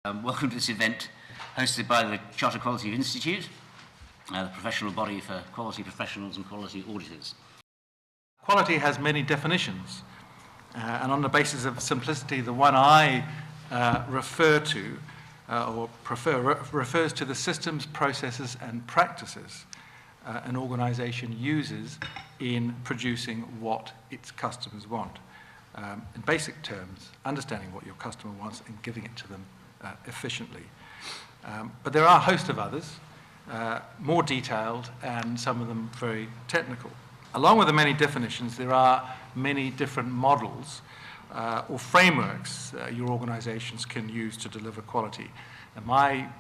Welcome to this event hosted by the Chartered Quality Institute, the professional body for quality professionals and quality auditors. Quality has many definitions, and on the basis of simplicity, the one I refer to or prefer refers to the systems, processes and practices an organisation uses in producing what its customers want. In basic terms, understanding what your customer wants and giving it to them efficiently. But there are a host of others, more detailed and some of them very technical. Along with the many definitions, there are many different models or frameworks your organizations can use to deliver quality. And my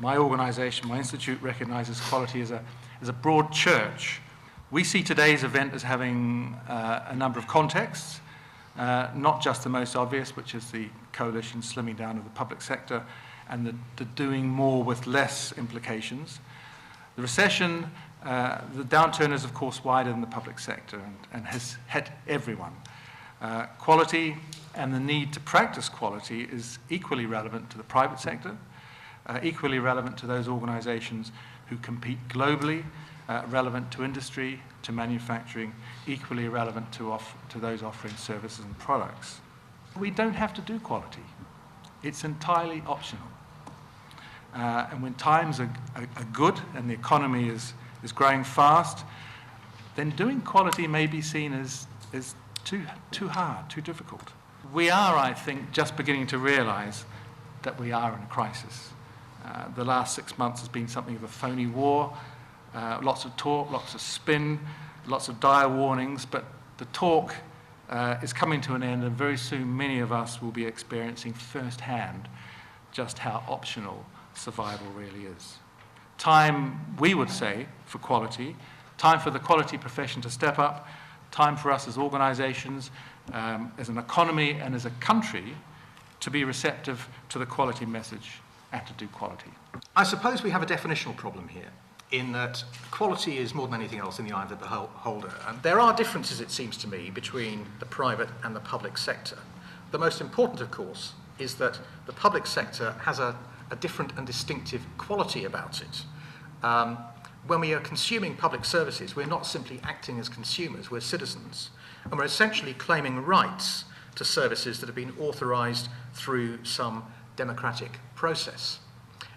organization, my institute, recognizes quality as a broad church. We see today's event as having a number of contexts, not just the most obvious, which is the coalition slimming down of the public sector and the doing more with less implications. The recession, the downturn is of course wider than the public sector and has hit everyone. Quality and the need to practice quality is equally relevant to the private sector, equally relevant to those organizations who compete globally, relevant to industry, to manufacturing, equally relevant to those offering services and products. We don't have to do quality. It's entirely optional. And when times are good and the economy is growing fast, then doing quality may be seen as too hard, too difficult. We are, I think, just beginning to realize that we are in a crisis. The last 6 months has been something of a phony war. Lots of talk, lots of spin, lots of dire warnings, but the talk is coming to an end, and very soon many of us will be experiencing firsthand just how optional survival really is. Time, we would say, for quality, time for the quality profession to step up, time for us as organizations, as an economy and as a country to be receptive to the quality message and to do quality. I suppose we have a definitional problem here, in that quality is more than anything else in the eye of the beholder. And there are differences, it seems to me, between the private and the public sector. The most important, of course, is that the public sector has a different and distinctive quality about it. When we are consuming public services, we're not simply acting as consumers, we're citizens. And we're essentially claiming rights to services that have been authorised through some democratic process.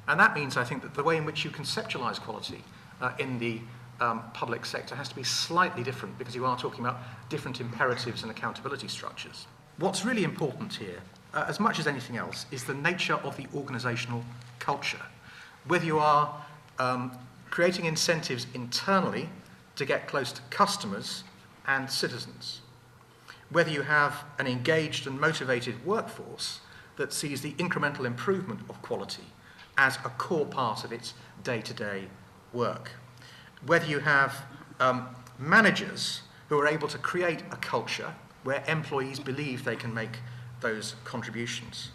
And that means, I think, that the way in which you conceptualise quality in the public sector has to be slightly different, because you are talking about different imperatives and accountability structures. What's really important here, as much as anything else, is the nature of the organisational culture. Whether you are creating incentives internally to get close to customers and citizens, whether you have an engaged and motivated workforce that sees the incremental improvement of quality as a core part of its day-to-day work, whether you have managers who are able to create a culture where employees believe they can make those contributions.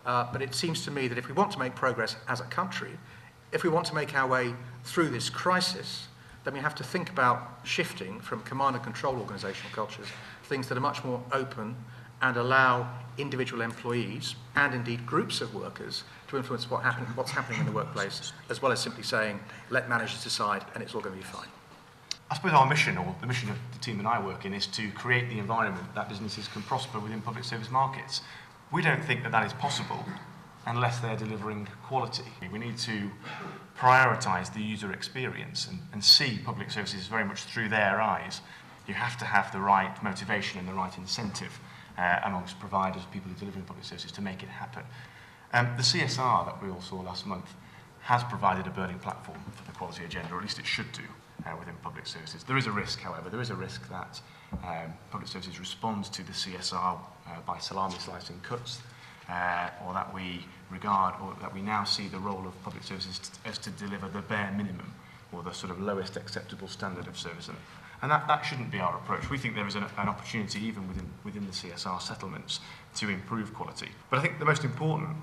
But it seems to me that if we want to make progress as a country, if we want to make our way through this crisis, then we have to think about shifting from command and control organisational cultures to things that are much more open and allow individual employees and indeed groups of workers to influence what's happening in the workplace, as well as simply saying, let managers decide and it's all going to be fine. I suppose our mission, or the mission of the team that I work in, is to create the environment that businesses can prosper within public service markets. We don't think that that is possible unless they're delivering quality. We need to prioritise the user experience and see public services very much through their eyes. You have to have the right motivation and the right incentive amongst providers, people who are delivering public services, to make it happen. The CSR that we all saw last month has provided a burning platform for the quality agenda, or at least it should do, within public services. There is a risk, however, there is a risk that public services respond to the CSR by salami slicing cuts, or that we regard, or that we now see the role of public services as to deliver the bare minimum, or the sort of lowest acceptable standard of service. And that shouldn't be our approach. We think there is an opportunity, even within the CSR settlements, to improve quality. But I think the most important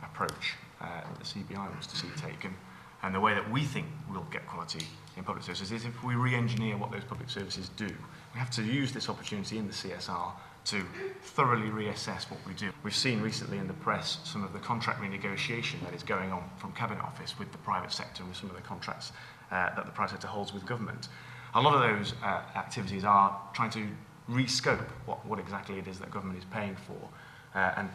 approach that the CBI wants to see taken, and the way that we think we'll get quality in public services, is if we re-engineer what those public services do. We have to use this opportunity in the CSR to thoroughly reassess what we do. We've seen recently in the press some of the contract renegotiation that is going on from Cabinet Office with the private sector and with some of the contracts that the private sector holds with government. A lot of those activities are trying to rescope what exactly it is that government is paying for and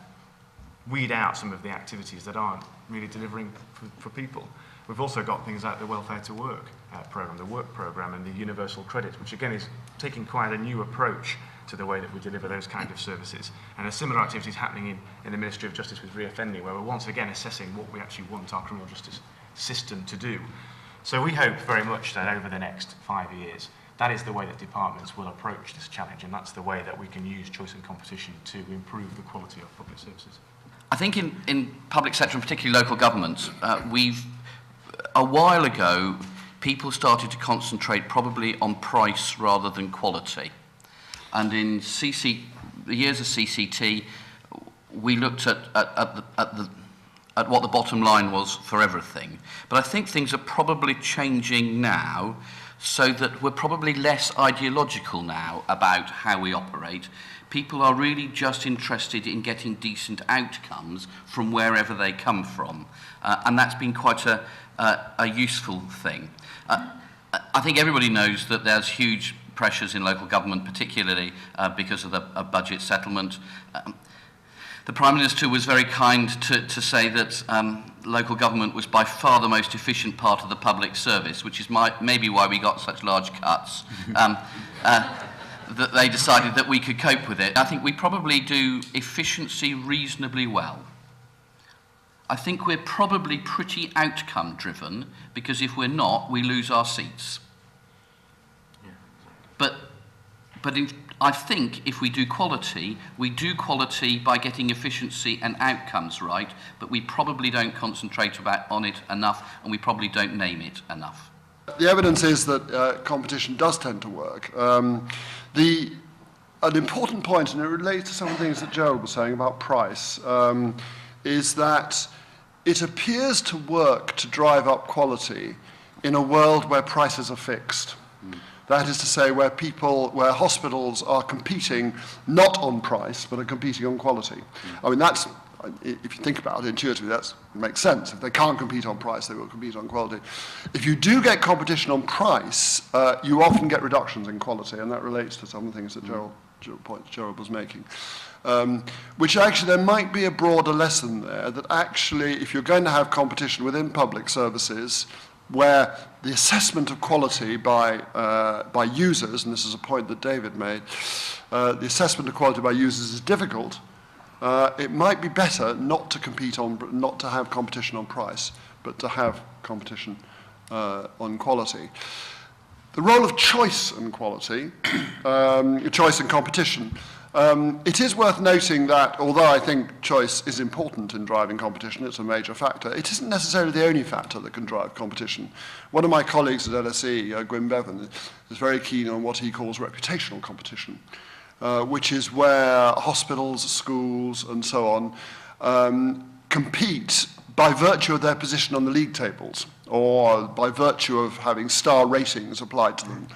weed out some of the activities that aren't really delivering for people. We've also got things like the Welfare to Work programme, the Work programme and the Universal Credit, which again is taking quite a new approach to the way that we deliver those kind of services. And there's similar activities happening in the Ministry of Justice with reoffending, where we're once again assessing what we actually want our criminal justice system to do. So we hope very much that over the next 5 years, that is the way that departments will approach this challenge, and that's the way that we can use choice and competition to improve the quality of public services. I think in public sector, and particularly local governments, a while ago, people started to concentrate probably on price rather than quality. And in the years of CCT, we looked at what the bottom line was for everything. But I think things are probably changing now, so that we're probably less ideological now about how we operate. People are really just interested in getting decent outcomes from wherever they come from. And that's been quite a useful thing. I think everybody knows that there's huge pressures in local government, particularly because of the budget settlement. The Prime Minister was very kind to say that local government was by far the most efficient part of the public service, which is maybe why we got such large cuts, that they decided that we could cope with it. I think we probably do efficiency reasonably well. I think we're probably pretty outcome driven, because if we're not, we lose our seats. But I think if we do quality by getting efficiency and outcomes right, but we probably don't concentrate on it enough, and we probably don't name it enough. The evidence is that competition does tend to work. An important point, and it relates to some of the things that Gerald was saying about price, is that it appears to work to drive up quality in a world where prices are fixed. That is to say, where hospitals are competing not on price, but are competing on quality. I mean, that's, if you think about it intuitively, that makes sense. If they can't compete on price, they will compete on quality. If you do get competition on price, you often get reductions in quality, and that relates to some of the things that Gerald was making. Which actually, there might be a broader lesson there, that actually, if you're going to have competition within public services, where the assessment of quality by users, and this is a point that David made, the assessment of quality by users is difficult. It might be better not to have competition on price, but to have competition on quality. The role of choice and quality, choice and competition. It is worth noting that, although I think choice is important in driving competition, it's a major factor, it isn't necessarily the only factor that can drive competition. One of my colleagues at LSE, Gwyn Bevan, is very keen on what he calls reputational competition, which is where hospitals, schools, and so on compete by virtue of their position on the league tables, or by virtue of having star ratings applied to them,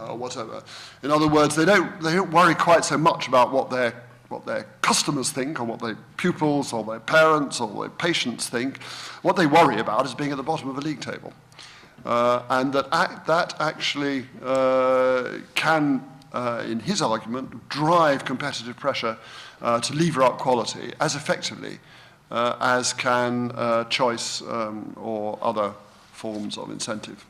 or whatever. In other words, they don't worry quite so much about what their customers think, or what their pupils, or their parents, or their patients think. What they worry about is being at the bottom of a league table, and that actually can, in his argument, drive competitive pressure to lever up quality as effectively as can choice or other forms of incentive.